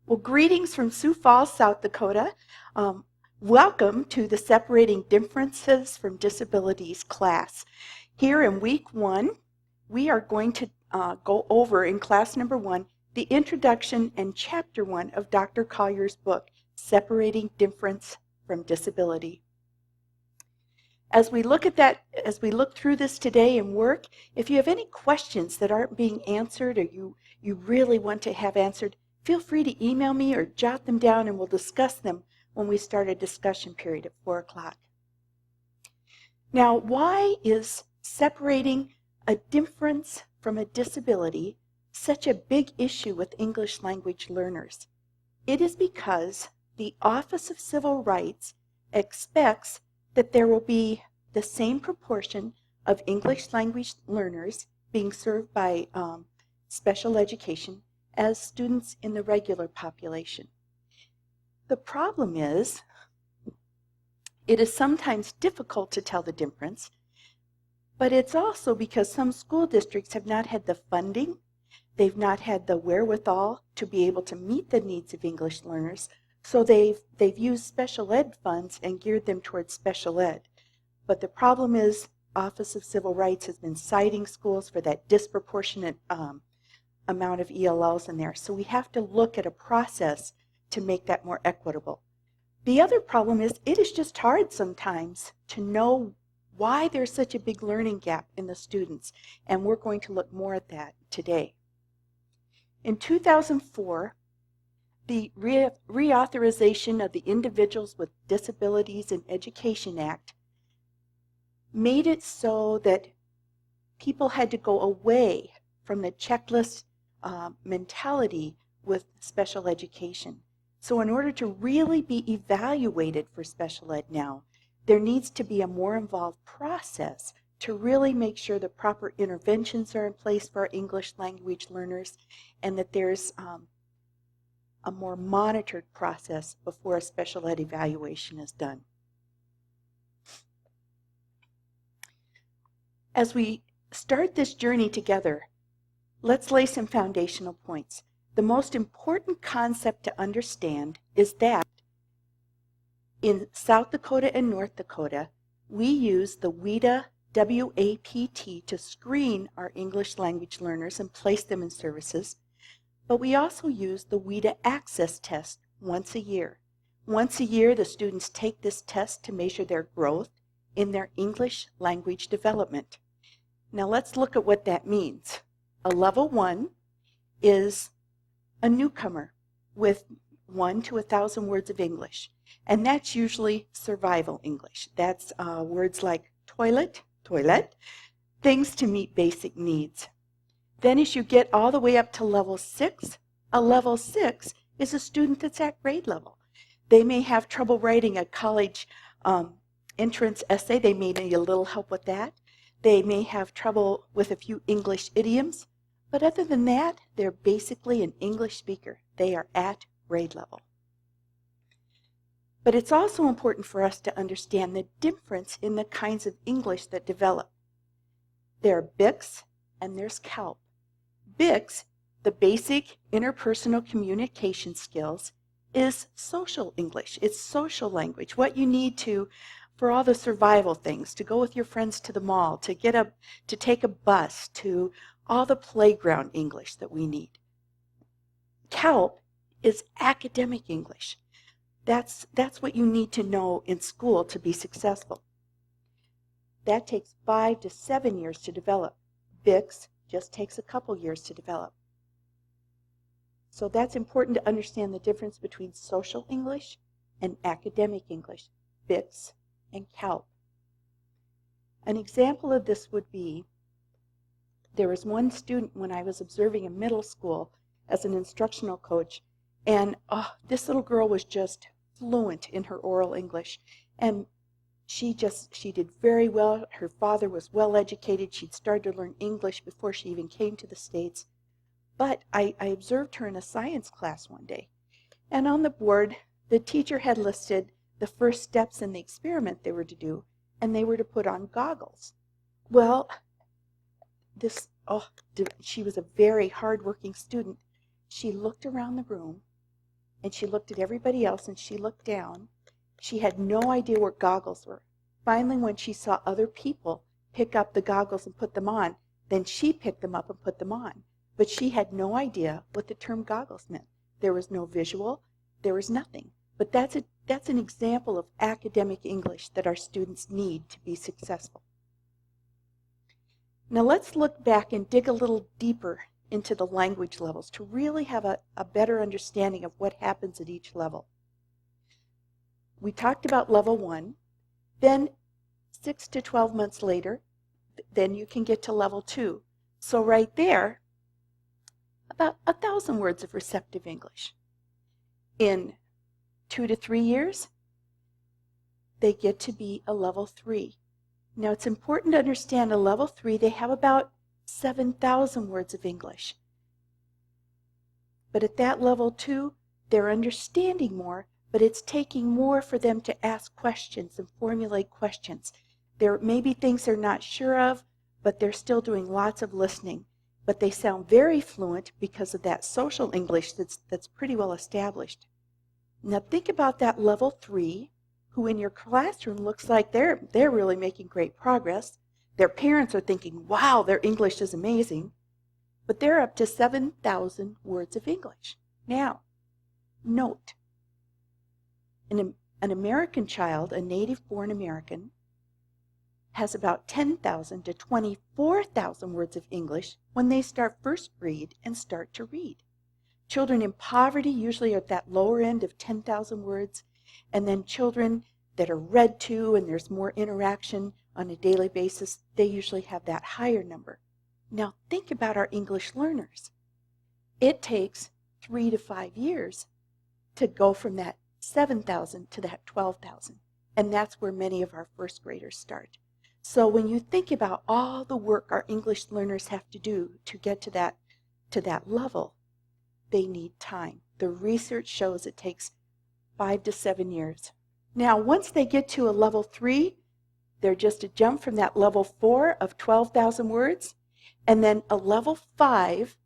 Well, greetings from Sioux Falls, South Dakota. Welcome to the Separating Differences from Disabilities class. Here in week 1, we are going to go over in class number 1 the introduction and chapter 1 of Dr. Collier's book, Separating Difference from Disability. As we look through this today and work, if you have any questions that aren't being answered or you really want to have answered, feel free to email me or jot them down and we'll discuss them when we start a discussion period at 4 o'clock. Now, why is separating a difference from a disability such a big issue with English language learners? It is because the Office of Civil Rights expects that there will be the same proportion of English language learners being served by special education as students in the regular population. The problem is, it is sometimes difficult to tell the difference, but it's also because some school districts have not had the funding, they've not had the wherewithal to be able to meet the needs of English learners, so they've used special ed funds and geared them towards special ed. But the problem is, Office of Civil Rights has been citing schools for that disproportionate amount of ELLs in there. So we have to look at a process to make that more equitable. The other problem is it is just hard sometimes to know why there's such a big learning gap in the students, and we're going to look more at that today. In 2004, the Reauthorization of the Individuals with Disabilities in Education Act made it so that people had to go away from the checklist mentality with special education. So in order to really be evaluated for special ed now, there needs to be a more involved process to really make sure the proper interventions are in place for our English language learners and that there's a more monitored process before a special ed evaluation is done. As we start this journey together, let's lay some foundational points. The most important concept to understand is that in South Dakota and North Dakota, we use the WIDA WAPT to screen our English language learners and place them in services, but we also use the WIDA Access Test once a year. Once a year, the students take this test to measure their growth in their English language development. Now let's look at what that means. A level 1 is a newcomer with 1 to 1,000 words of English, and that's usually survival English. That's words like toilet, things to meet basic needs. Then as you get all the way up to level 6, a level 6 is a student that's at grade level. They may have trouble writing a college entrance essay. They may need a little help with that. They may have trouble with a few English idioms. But other than that, they're basically an English speaker. They are at grade level. But it's also important for us to understand the difference in the kinds of English that develop. There are BICS and there's CALP. BICS, the basic interpersonal communication skills, is social English. It's social language, what you need for all the survival things, to go with your friends to the mall, to take a bus, to all the playground English that we need. CALP is academic English. That's what you need to know in school to be successful. That takes 5 to 7 years to develop. BICS just takes a couple years to develop. So that's important to understand the difference between social English and academic English, BICS and CALP. An example of this would be, there was one student when I was observing in middle school as an instructional coach, and this little girl was just fluent in her oral English, and she did very well. Her father was well educated. She'd started to learn English before she even came to the States. But I observed her in a science class one day, and on the board, the teacher had listed the first steps in the experiment they were to do, and they were to put on goggles. Well, she was a very hardworking student. She looked around the room and she looked at everybody else, and she looked down. She had no idea where goggles were. Finally, when she saw other people pick up the goggles and put them on, then she picked them up and put them on. But she had no idea what the term goggles meant. There was no visual, there was nothing. But that's an example of academic English that our students need to be successful. Now let's look back and dig a little deeper into the language levels to really have a better understanding of what happens at each level. We talked about level 1, then 6 to 12 months later, then you can get to level 2. So right there, about 1,000 words of receptive English. In 2 to 3 years, they get to be a level 3. Now it's important to understand a level 3, they have about 7,000 words of English. But at that level 2, they're understanding more, but it's taking more for them to ask questions and formulate questions. There may be things they're not sure of, but they're still doing lots of listening. But they sound very fluent because of that social English that's pretty well established. Now think about that level 3, who in your classroom looks like they're really making great progress. Their parents are thinking, wow, their English is amazing. But they're up to 7,000 words of English. Now, note, an American child, a native-born American, has about 10,000 to 24,000 words of English when they start first grade and start to read. Children in poverty usually are at that lower end of 10,000 words, and then children that are read to and there's more interaction on a daily basis, they usually have that higher number. Now think about our English learners. It takes 3 to 5 years to go from that 7,000 to that 12,000, and that's where many of our first graders start. So when you think about all the work our English learners have to do to get to that level, they need time. The research shows it takes 5 to 7 years. Now, once they get to a level 3, they're just a jump from that level 4 of 12,000 words, and then a level 5,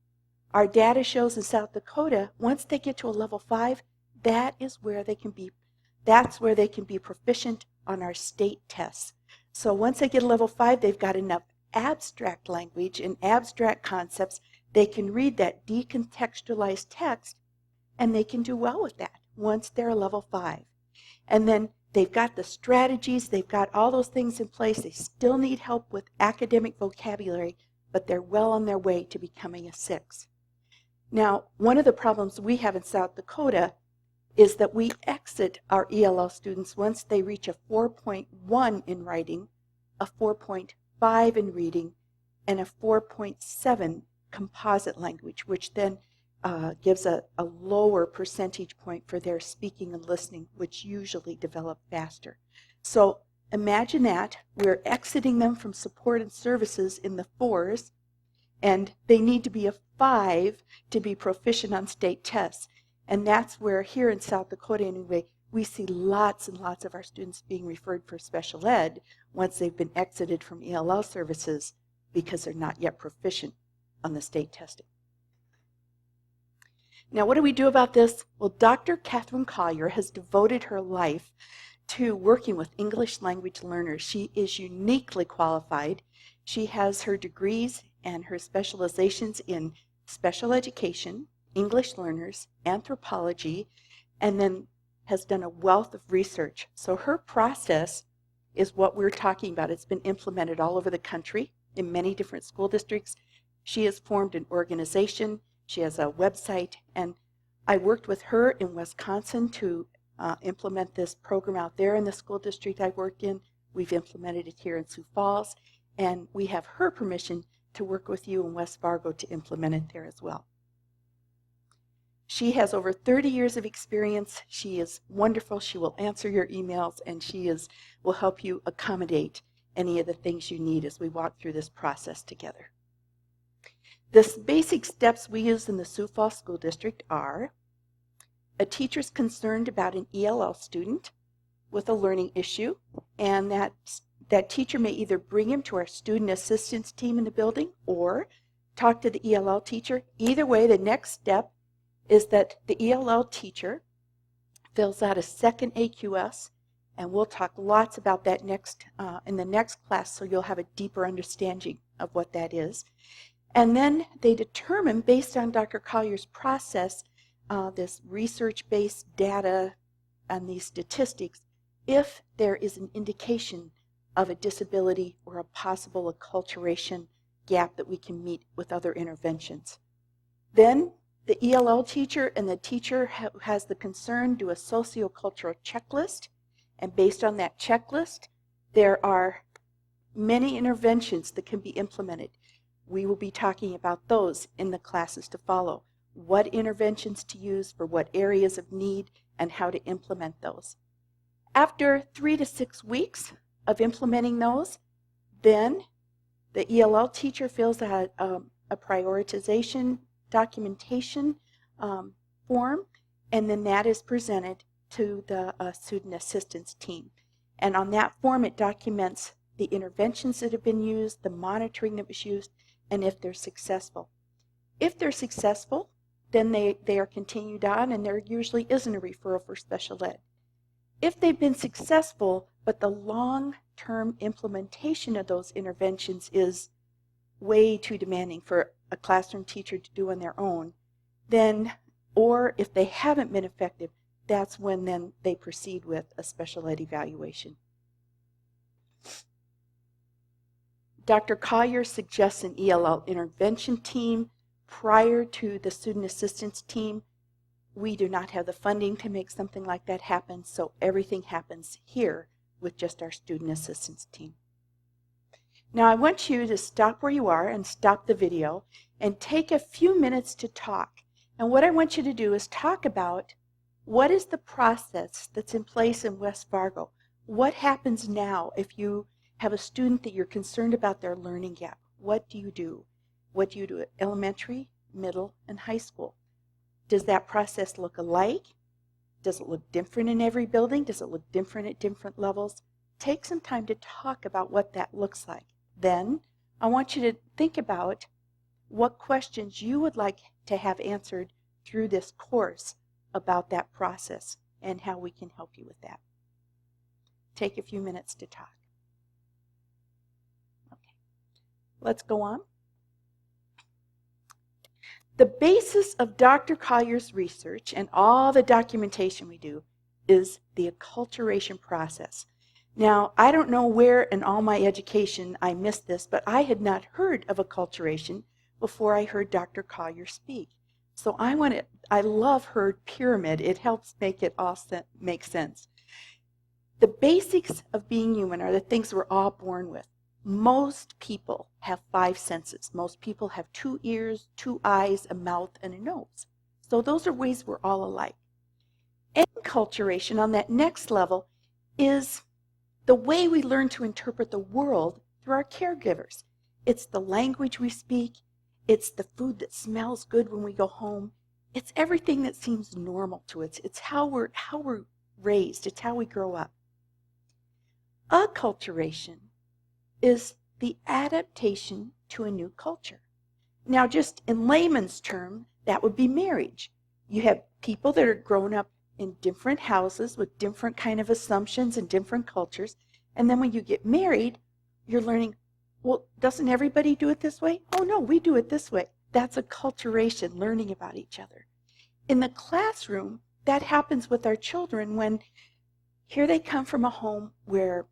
our data shows in South Dakota, once they get to a level 5, that's where they can be proficient on our state tests. So once they get a level 5, they've got enough abstract language and abstract concepts. They can read that decontextualized text, and they can do well with that once they're a level 5. And then they've got the strategies, they've got all those things in place. They still need help with academic vocabulary, but they're well on their way to becoming a 6. Now, one of the problems we have in South Dakota is that we exit our ELL students once they reach a 4.1 in writing, a 4.5 in reading, and a 4.7 composite language, which then gives a lower percentage point for their speaking and listening, which usually develop faster. So imagine that. We're exiting them from support and services in the 4s, and they need to be a 5 to be proficient on state tests. And that's where here in South Dakota anyway, we see lots and lots of our students being referred for special ed once they've been exited from ELL services because they're not yet proficient on the state testing. Now, what do we do about this? Well, Dr. Catherine Collier has devoted her life to working with English language learners. She is uniquely qualified. She has her degrees and her specializations in special education, English learners, anthropology, and then has done a wealth of research. So her process is what we're talking about. It's been implemented all over the country in many different school districts. She has formed an organization. She has a website, and I worked with her in Wisconsin to implement this program out there in the school district I worked in. We've implemented it here in Sioux Falls, and we have her permission to work with you in West Fargo to implement it there as well. She has over 30 years of experience. She is wonderful. She will answer your emails, and will help you accommodate any of the things you need as we walk through this process together. The basic steps we use in the Sioux Falls School District are: a teacher's concerned about an ELL student with a learning issue, and that teacher may either bring him to our student assistance team in the building or talk to the ELL teacher. Either way, the next step is that the ELL teacher fills out a second AQS, and we'll talk lots about that in the next class, so you'll have a deeper understanding of what that is. And then they determine, based on Dr. Collier's process, this research-based data and these statistics, if there is an indication of a disability or a possible acculturation gap that we can meet with other interventions. Then the ELL teacher and the teacher who has the concern do a sociocultural checklist, and based on that checklist, there are many interventions that can be implemented. We will be talking about those in the classes to follow. What interventions to use for what areas of need and how to implement those. After 3 to 6 weeks of implementing those, then the ELL teacher fills out a prioritization documentation form, and then that is presented to the student assistance team. And on that form, it documents the interventions that have been used, the monitoring that was used, and if they're successful. If they're successful, then they are continued on, and there usually isn't a referral for special ed. If they've been successful, but the long-term implementation of those interventions is way too demanding for a classroom teacher to do on their own, then, or if they haven't been effective, that's when then they proceed with a special ed evaluation. Dr. Collier suggests an ELL intervention team prior to the student assistance team. We do not have the funding to make something like that happen, so everything happens here with just our student assistance team. Now I want you to stop where you are and stop the video and take a few minutes to talk. And what I want you to do is talk about what is the process that's in place in West Fargo. What happens now if you have a student that you're concerned about their learning gap? What do you do? What do you do at elementary, middle, and high school? Does that process look alike? Does it look different in every building? Does it look different at different levels? Take some time to talk about what that looks like. Then I want you to think about what questions you would like to have answered through this course about that process and how we can help you with that. Take a few minutes to talk. Okay, let's go on. The basis of Dr. Collier's research and all the documentation we do is the acculturation process. Now, I don't know where in all my education I missed this, but I had not heard of acculturation before I heard Dr. Collier speak. So I love her pyramid. It helps make it all make sense. The basics of being human are the things we're all born with. Most people have 5 senses. Most people have 2 ears, 2 eyes, a mouth, and a nose. So those are ways we're all alike. Acculturation on that next level is the way we learn to interpret the world through our caregivers. It's the language we speak. It's the food that smells good when we go home. It's everything that seems normal to us. It's how we're raised. It's how we grow up. Acculturation is the adaptation to a new culture. Now, just in layman's term, that would be marriage. You have people that are grown up in different houses with different kind of assumptions and different cultures, and then when you get married, you're learning, well, doesn't everybody do it this way? Oh no, we do it this way. That's acculturation, learning about each other. In the classroom, that happens with our children when here they come from a home where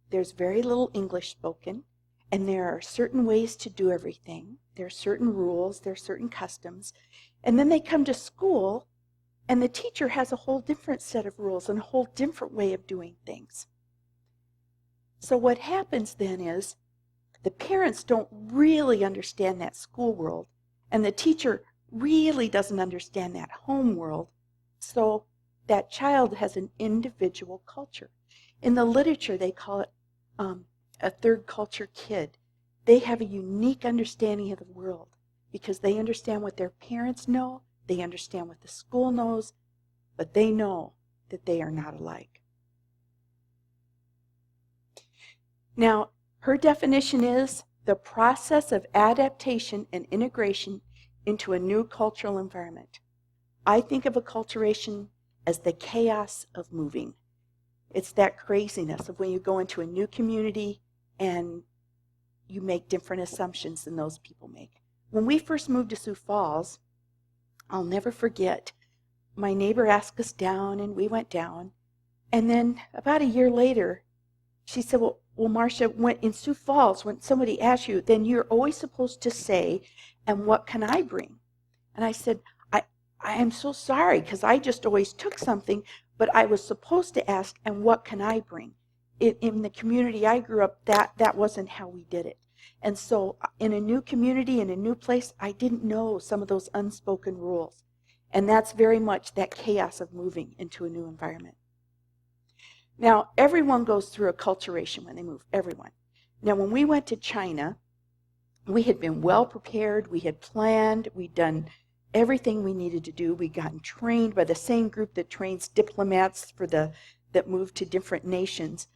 there's very little English spoken, and there are certain ways to do everything. There are certain rules, there are certain customs, and then they come to school, and the teacher has a whole different set of rules and a whole different way of doing things. So what happens then is the parents don't really understand that school world, and the teacher really doesn't understand that home world, so that child has an individual culture. In the literature, they call it a third culture kid. They have a unique understanding of the world because they understand what their parents know, they understand what the school knows, but they know that they are not alike. Now, her definition is the process of adaptation and integration into a new cultural environment. I think of acculturation as the chaos of moving. It's that craziness of when you go into a new community and you make different assumptions than those people make. When we first moved to Sioux Falls, I'll never forget, my neighbor asked us down and we went down. And then about a year later, she said, well, Marcia, when in Sioux Falls, when somebody asks you, then you're always supposed to say, and what can I bring? And I said, I am so sorry, because I just always took something, but I was supposed to ask, and what can I bring? In the community I grew up, that wasn't how we did it. And so in a new community, in a new place, I didn't know some of those unspoken rules. And that's very much that chaos of moving into a new environment. Now, everyone goes through acculturation when they move, everyone. Now, when we went to China, we had been well prepared, we had planned, we'd done everything we needed to do. We'd gotten trained by the same group that trains diplomats that move to different nations.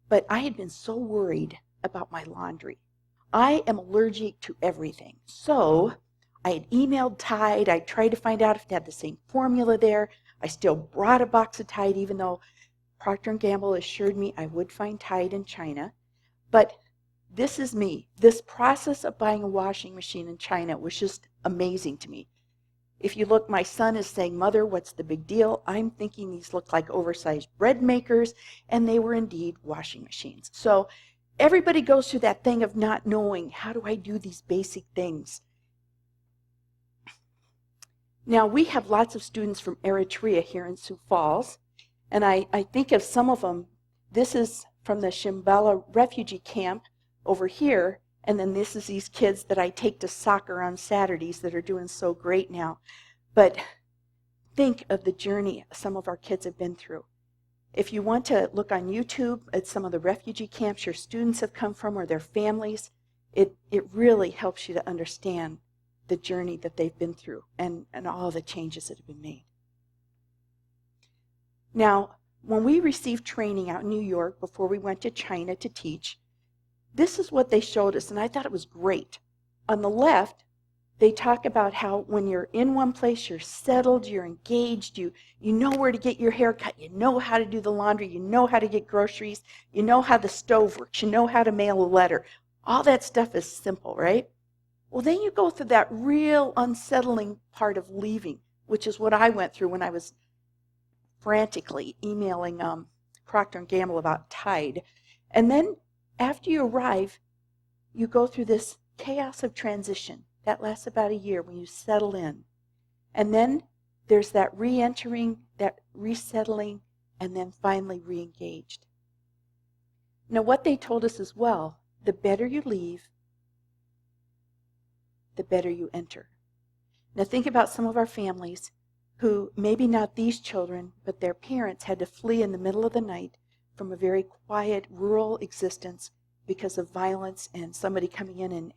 But I had been so worried about my laundry. I am allergic to everything. So I had emailed Tide. I tried to find out if they had the same formula there. I still brought a box of Tide, even though Procter & Gamble assured me I would find Tide in China. But this is me. This process of buying a washing machine in China was just amazing to me. If you look, my son is saying, Mother, what's the big deal? I'm thinking these look like oversized bread makers, and they were indeed washing machines. So everybody goes through that thing of not knowing, how do I do these basic things? Now, we have lots of students from Eritrea here in Sioux Falls, and I think of some of them. This is from the Shimbala refugee camp over here, and then this is these kids that I take to soccer on Saturdays that are doing so great now. But think of the journey some of our kids have been through. If you want to look on YouTube at some of the refugee camps your students have come from or their families, it really helps you to understand the journey that they've been through and all the changes that have been made. Now, when we received training out in New York before we went to China to teach, this is what they showed us, and I thought it was great. On the left, they talk about how when you're in one place, you're settled, you're engaged, you know where to get your hair cut, you know how to do the laundry, you know how to get groceries, you know how the stove works, you know how to mail a letter. All that stuff is simple, right? Well, then you go through that real unsettling part of leaving, which is what I went through when I was frantically emailing Procter & Gamble about Tide. And then after you arrive, you go through this chaos of transition. That lasts about a year when you settle in. And then there's that re-entering, that resettling, and then finally re-engaged. Now, what they told us as well, the better you leave, the better you enter. Now, think about some of our families who, maybe not these children, but their parents had to flee in the middle of the night from a very quiet, rural existence because of violence and somebody coming in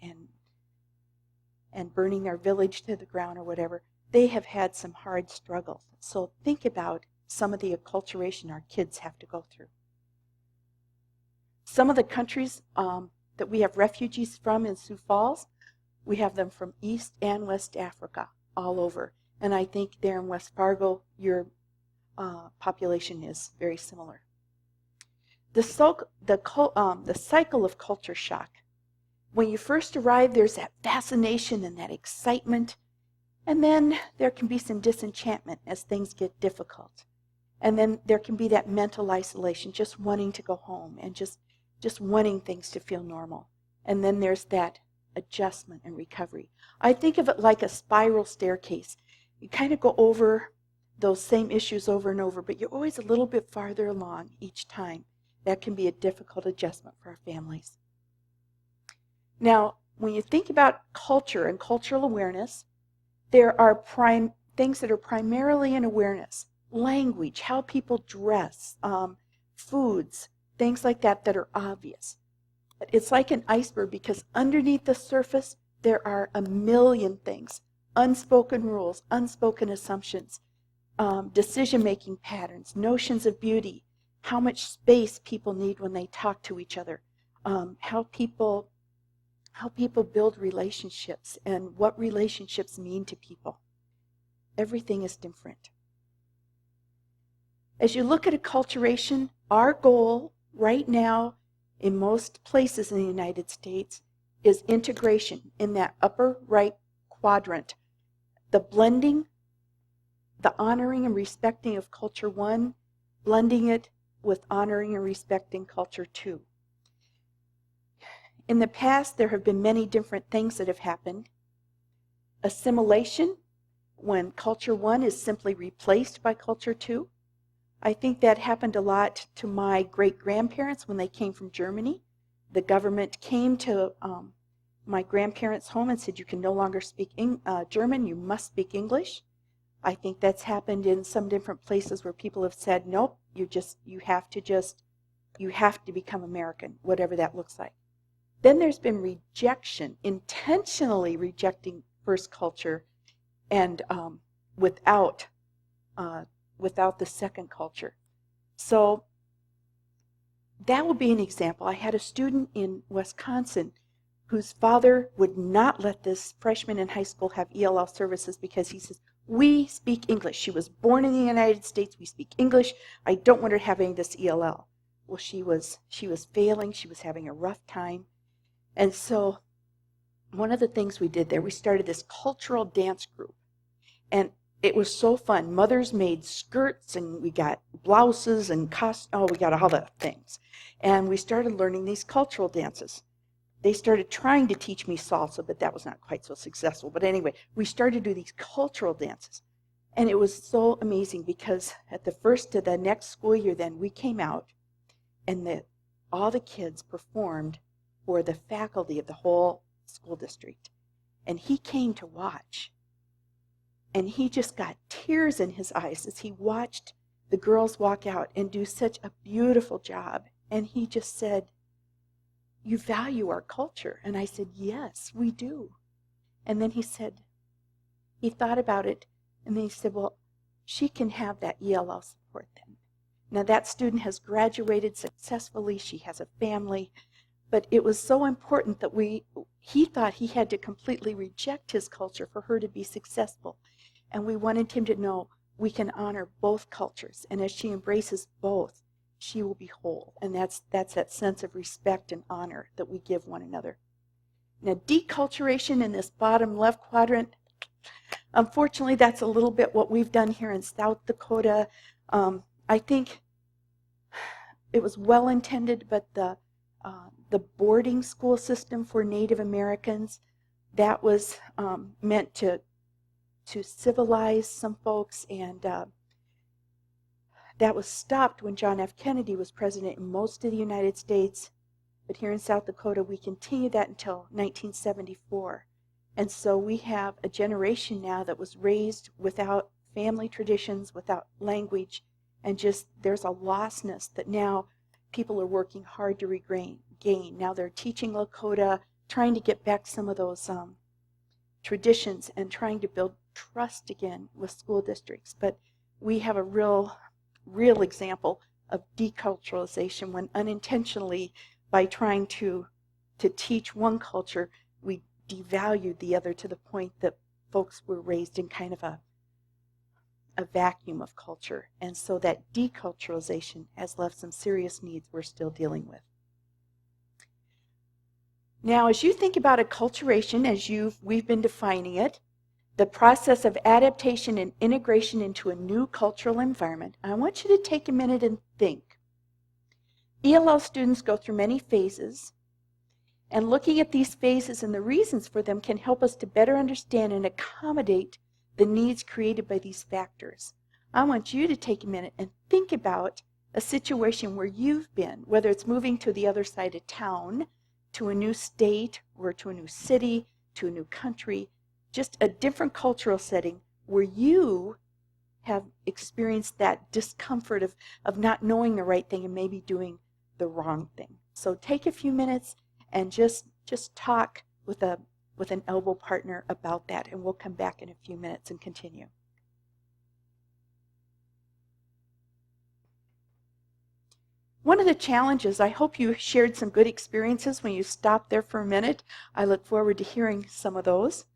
and burning their village to the ground or whatever. They have had some hard struggles. So think about some of the acculturation our kids have to go through. Some of the countries that we have refugees from in Sioux Falls, we have them from East and West Africa, all over. And I think there in West Fargo, your population is very similar. The cycle of culture shock. When you first arrive, there's that fascination and that excitement. And then there can be some disenchantment as things get difficult. And then there can be that mental isolation, just wanting to go home and just wanting things to feel normal. And then there's that adjustment and recovery. I think of it like a spiral staircase. You kind of go over those same issues over and over, but you're always a little bit farther along each time. That can be a difficult adjustment for our families. Now, when you think about culture and cultural awareness, there are things that are primarily in awareness. Language, how people dress, foods, things like that that are obvious. But it's like an iceberg because underneath the surface, there are a million things. Unspoken rules, unspoken assumptions, decision-making patterns, notions of beauty, how much space people need when they talk to each other, how people build relationships and what relationships mean to people. Everything is different. As you look at acculturation, our goal right now in most places in the United States is integration in that upper right quadrant. The blending, the honoring and respecting of culture 1, blending it with honoring and respecting culture 2. In the past, there have been many different things that have happened. Assimilation, when culture 1 is simply replaced by culture 2. I think that happened a lot to my great-grandparents when they came from Germany. The government came to my grandparents' home and said, you can no longer speak German, you must speak English. I think that's happened in some different places where people have said, nope, you have to become American, whatever that looks like. Then there's been rejection, intentionally rejecting first culture and without the second culture. So that would be an example. I had a student in Wisconsin whose father would not let this freshman in high school have ELL services because he says, we speak English. She was born in the United States. We speak English. I don't want her having this ELL. Well, she was failing. She was having a rough time. And so one of the things we did there, we started this cultural dance group. And it was so fun. Mothers made skirts, and we got blouses and we got all the things. And we started learning these cultural dances. They started trying to teach me salsa, but that was not quite so successful. But anyway, we started to do these cultural dances. And it was so amazing because at the first of the next school year then, we came out and all the kids performed for the faculty of the whole school district. And he came to watch. And he just got tears in his eyes as he watched the girls walk out and do such a beautiful job. And he just said, you value our culture. And I said, yes, we do. And then he thought about it, and then he said, well, she can have that ELL support then. Now that student has graduated successfully. She has a family. But it was so important that he thought he had to completely reject his culture for her to be successful. And we wanted him to know we can honor both cultures. And as she embraces both, she will be whole. And that's that sense of respect and honor that we give one another. Now, deculturation in this bottom left quadrant, unfortunately, that's a little bit what we've done here in South Dakota. I think it was well intended, but the boarding school system for Native Americans, that was meant to civilize some folks, and that was stopped when John F. Kennedy was president in most of the United States. But here in South Dakota, we continued that until 1974. And so we have a generation now that was raised without family traditions, without language, and just there's a lostness that now people are working hard to regain. Now they're teaching Lakota, trying to get back some of those traditions and trying to build trust again with school districts. But we have a real example of deculturalization when unintentionally, by trying to teach one culture, we devalued the other to the point that folks were raised in kind of a vacuum of culture. And so that deculturalization has left some serious needs we're still dealing with. Now, as you think about acculturation, as we've been defining it, the process of adaptation and integration into a new cultural environment, I want you to take a minute and think. ELL students go through many phases, and looking at these phases and the reasons for them can help us to better understand and accommodate the needs created by these factors. I want you to take a minute and think about a situation where you've been, whether it's moving to the other side of town, to a new state, or to a new city, to a new country, just a different cultural setting where you have experienced that discomfort of not knowing the right thing and maybe doing the wrong thing. So take a few minutes and just talk with an elbow partner about that, and we'll come back in a few minutes and continue. One of the challenges, I hope you shared some good experiences when you stopped there for a minute. I look forward to hearing some of those.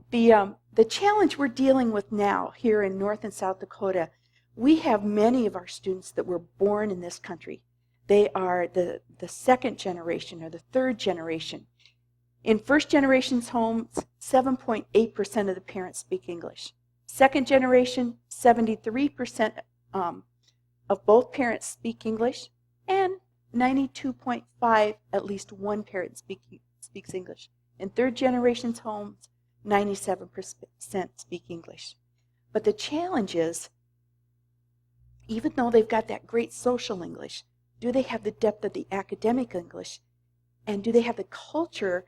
The challenge we're dealing with now here in North and South Dakota, We have many of our students that were born in this country. They are the second generation or the third generation. In first generation's homes, 7.8% of the parents speak English. Second generation, 73% of both parents speak English, and 92.5% at least one parent speaks English. In third generation's homes, 97% speak English. But the challenge is, even though they've got that great social English, do they have the depth of the academic English? And do they have the culture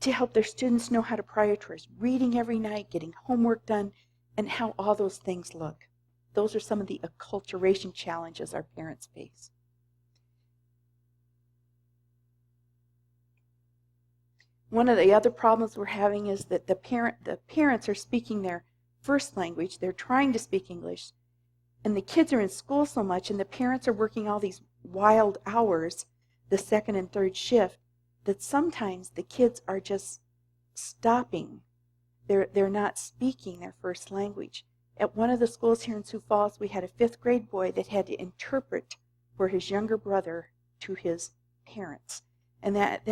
to help their students know how to prioritize reading every night, getting homework done, and how all those things look? Those are some of the acculturation challenges our parents face. One of the other problems we're having is that the parents are speaking their first language. They're trying to speak English, and the kids are in school so much, and the parents are working all these wild hours, the second and third shift, that sometimes the kids are just stopping. They're not speaking their first language. At one of the schools here in Sioux Falls, we had a 5th grade boy that had to interpret for his younger brother to his parents. And that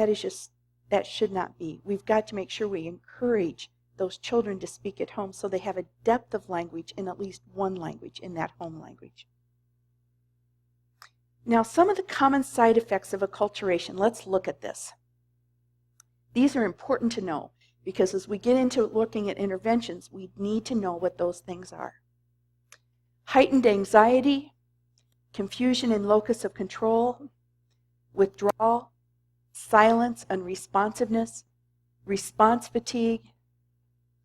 should not be. We've got to make sure we encourage those children to speak at home so they have a depth of language in at least one language, in that home language. Now, some of the common side effects of acculturation, let's look at this. These are important to know because as we get into looking at interventions, we need to know what those things are. Heightened anxiety, confusion in locus of control, withdrawal, silence, unresponsiveness, response fatigue,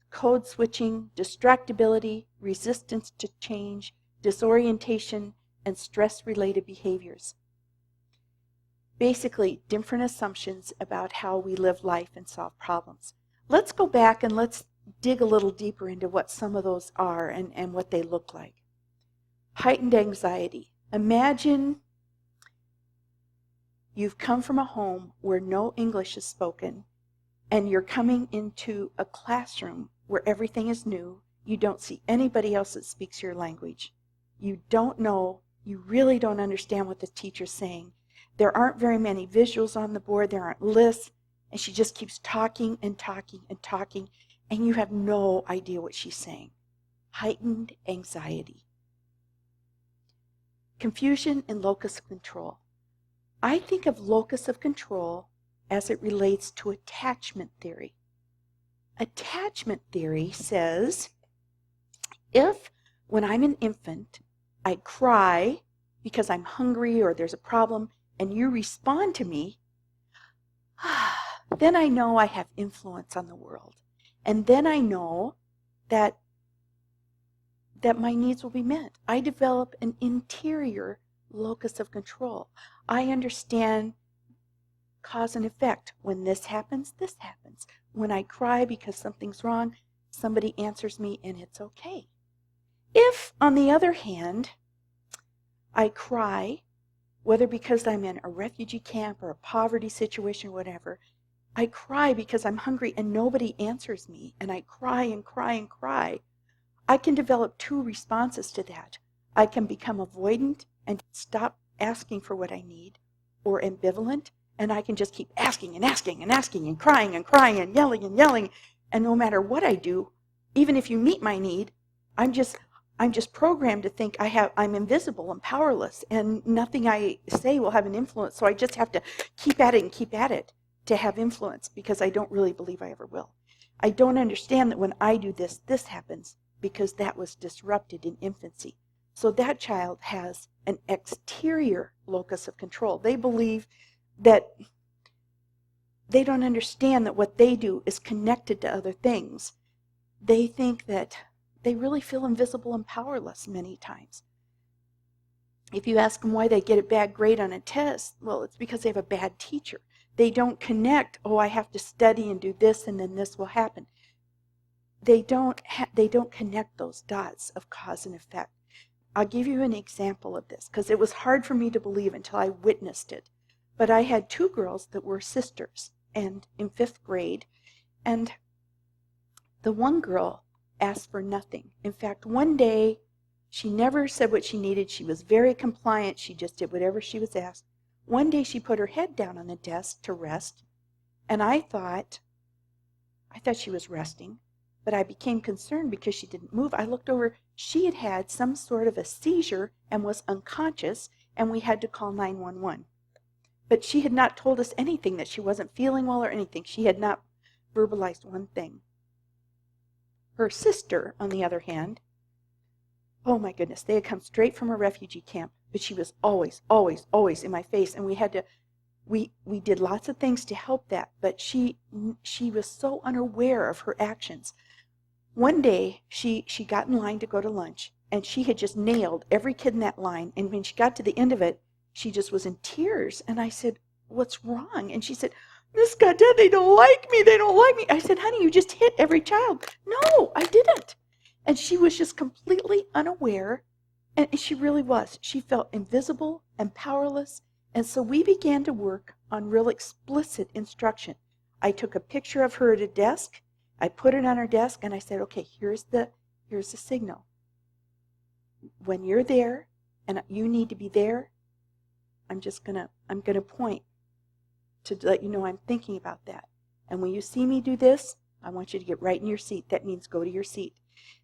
code switching, distractibility, resistance to change, disorientation, and stress-related behaviors. Basically, different assumptions about how we live life and solve problems. Let's go back and let's dig a little deeper into what some of those are and what they look like. Heightened anxiety. Imagine you've come from a home where no English is spoken, and you're coming into a classroom where everything is new. You don't see anybody else that speaks your language. You don't know, you really don't understand what the teacher's saying. There aren't very many visuals on the board, there aren't lists, and she just keeps talking and talking and talking, and you have no idea what she's saying. Heightened anxiety. Confusion and locus of control. I think of locus of control as it relates to attachment theory. Attachment theory says, if when I'm an infant, I cry because I'm hungry or there's a problem, and you respond to me, then I know I have influence on the world. And then I know that my needs will be met. I develop an interior locus of control. I understand cause and effect. When this happens, this happens. When I cry because something's wrong, somebody answers me and it's okay. If, on the other hand, I cry, whether because I'm in a refugee camp or a poverty situation or whatever, I cry because I'm hungry and nobody answers me, and I cry and cry and cry, I can develop two responses to that. I can become avoidant and stop asking for what I need, or ambivalent, and I can just keep asking and asking and asking and crying and crying and yelling, and no matter what I do, even if you meet my need, I'm just programmed to think I'm invisible and powerless, and nothing I say will have an influence, so I just have to keep at it to have influence, because I don't really believe I ever will. I don't understand that when I do this, this happens, because that was disrupted in infancy. So that child has an exterior locus of control. They believe that they don't understand that what they do is connected to other things. They think that they really feel invisible and powerless many times. If you ask them why they get a bad grade on a test, well, it's because they have a bad teacher. They don't connect, I have to study and do this and then this will happen. They don't connect those dots of cause and effect. I'll give you an example of this, because it was hard for me to believe until I witnessed it. But I had two girls that were sisters, and in 5th grade, and the one girl asked for nothing. In fact, one day She never said what she needed. She was very compliant. She just did whatever she was asked. One day she put her head down on the desk to rest, and I thought she was resting, but I became concerned because she didn't move. I looked over. She had had some sort of a seizure and was unconscious, and we had to call 911. But she had not told us anything, that she wasn't feeling well or anything. She had not verbalized one thing. Her sister, on the other hand, oh my goodness, they had come straight from a refugee camp, but she was always, always, always in my face, and we did lots of things to help that, but she was so unaware of her actions. One day, she got in line to go to lunch, and she had just nailed every kid in that line, and when she got to the end of it, she just was in tears, and I said, "What's wrong?" And she said, "Miss Gaudette, they don't like me, they don't like me." I said, "Honey, you just hit every child." "No, I didn't." And she was just completely unaware, and she really was. She felt invisible and powerless, and so we began to work on real explicit instruction. I took a picture of her at a desk, I put it on her desk, and I said, "Okay, here's the signal. When you're there, and you need to be there, I'm gonna point to let you know I'm thinking about that. And when you see me do this, I want you to get right in your seat. That means go to your seat."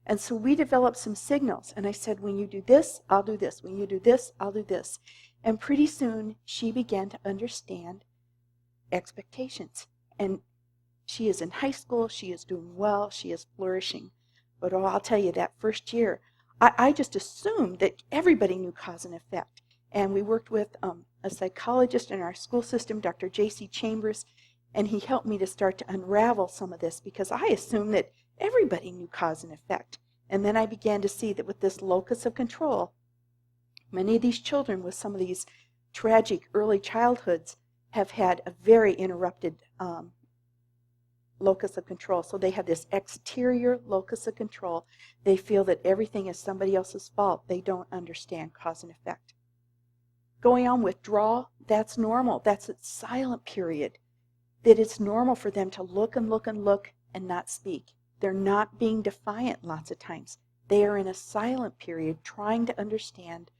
And so we developed some signals, and I said, "When you do this, I'll do this. When you do this, I'll do this." And pretty soon, she began to understand expectations. And she is in high school, she is doing well, she is flourishing. But I'll tell you, that first year, I just assumed that everybody knew cause and effect. And we worked with a psychologist in our school system, Dr. J.C. Chambers, and he helped me to start to unravel some of this because I assumed that everybody knew cause and effect. And then I began to see that with this locus of control, many of these children with some of these tragic early childhoods have had a very interrupted locus of control. So they have this exterior locus of control. They feel that everything is somebody else's fault. They don't understand cause and effect. Going on withdrawal, that's normal. That's a silent period. That it's normal for them to look and look and look and not speak. They're not being defiant lots of times. They are in a silent period trying to understand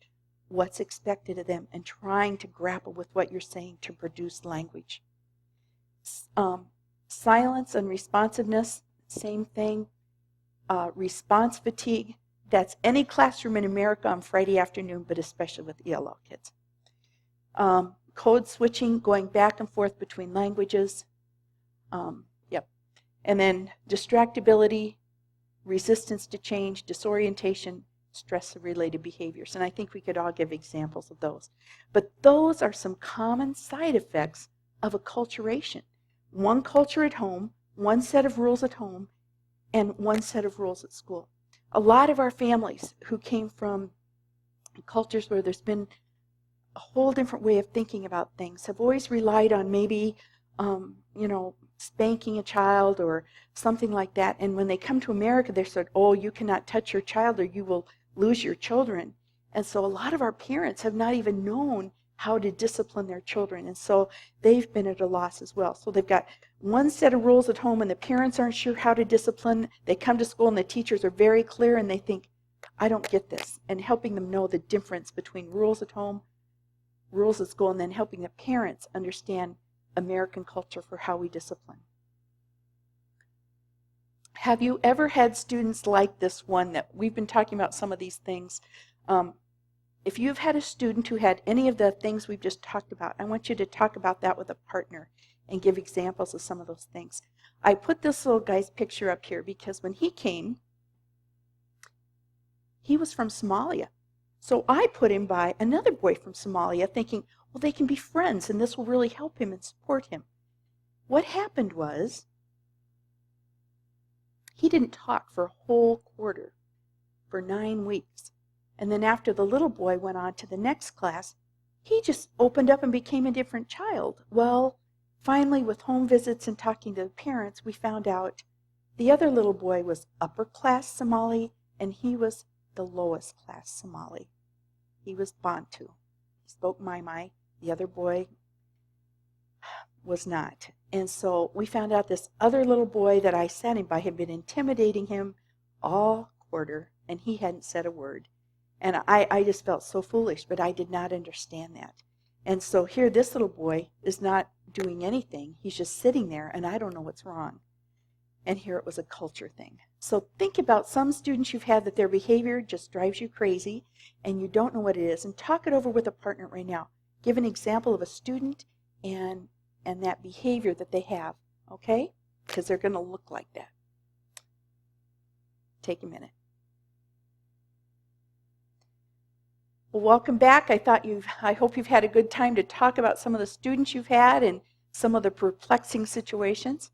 what's expected of them and trying to grapple with what you're saying to produce language. Silence and responsiveness, same thing. Response fatigue, that's any classroom in America on Friday afternoon, but especially with ELL kids. Code switching, going back and forth between languages. And then distractibility, resistance to change, disorientation, stress-related behaviors. And I think we could all give examples of those. But those are some common side effects of acculturation. One culture at home, one set of rules at home, and one set of rules at school. A lot of our families who came from cultures where there's been a whole different way of thinking about things have always relied on maybe, spanking a child or something like that. And when they come to America, they said, "Oh, you cannot touch your child or you will lose your children." And so a lot of our parents have not even known how to discipline their children. And so they've been at a loss as well. So they've got one set of rules at home and the parents aren't sure how to discipline. They come to school and the teachers are very clear and they think, "I don't get this." And helping them know the difference between rules at home, rules at school, and then helping the parents understand American culture for how we discipline. Have you ever had students like this one that we've been talking about some of these things? If you've had a student who had any of the things we've just talked about, I want you to talk about that with a partner and give examples of some of those things. I put this little guy's picture up here because when he came, he was from Somalia. So I put him by another boy from Somalia thinking, well, they can be friends and this will really help him and support him. What happened was he didn't talk for a whole quarter, for 9 weeks. And then after the little boy went on to the next class, he just opened up and became a different child. Well, finally, with home visits and talking to the parents, we found out the other little boy was upper class Somali and he was the lowest class Somali. He was Bantu. He spoke Mai. The other boy was not. And so we found out this other little boy that I sat him by had been intimidating him all quarter, and he hadn't said a word. And I just felt so foolish, but I did not understand that. And so here this little boy is not doing anything. He's just sitting there, and I don't know what's wrong. And here it was a culture thing. So think about some students you've had that their behavior just drives you crazy, and you don't know what it is, and talk it over with a partner right now. Give an example of a student and that behavior that they have, okay? Because they're going to look like that. Take a minute. Well, welcome back. I hope you've had a good time to talk about some of the students you've had and some of the perplexing situations.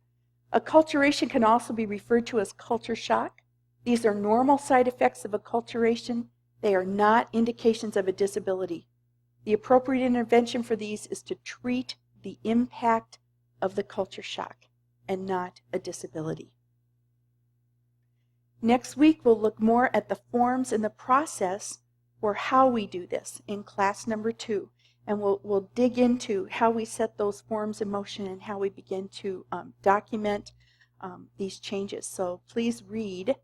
Acculturation can also be referred to as culture shock. These are normal side effects of acculturation. They are not indications of a disability. The appropriate intervention for these is to treat the impact of the culture shock and not a disability. Next week, we'll look more at the forms and the process for how we do this in class number 2. And we'll dig into how we set those forms in motion and how we begin to document these changes. So please read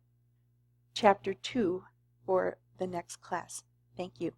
chapter 2 for the next class. Thank you.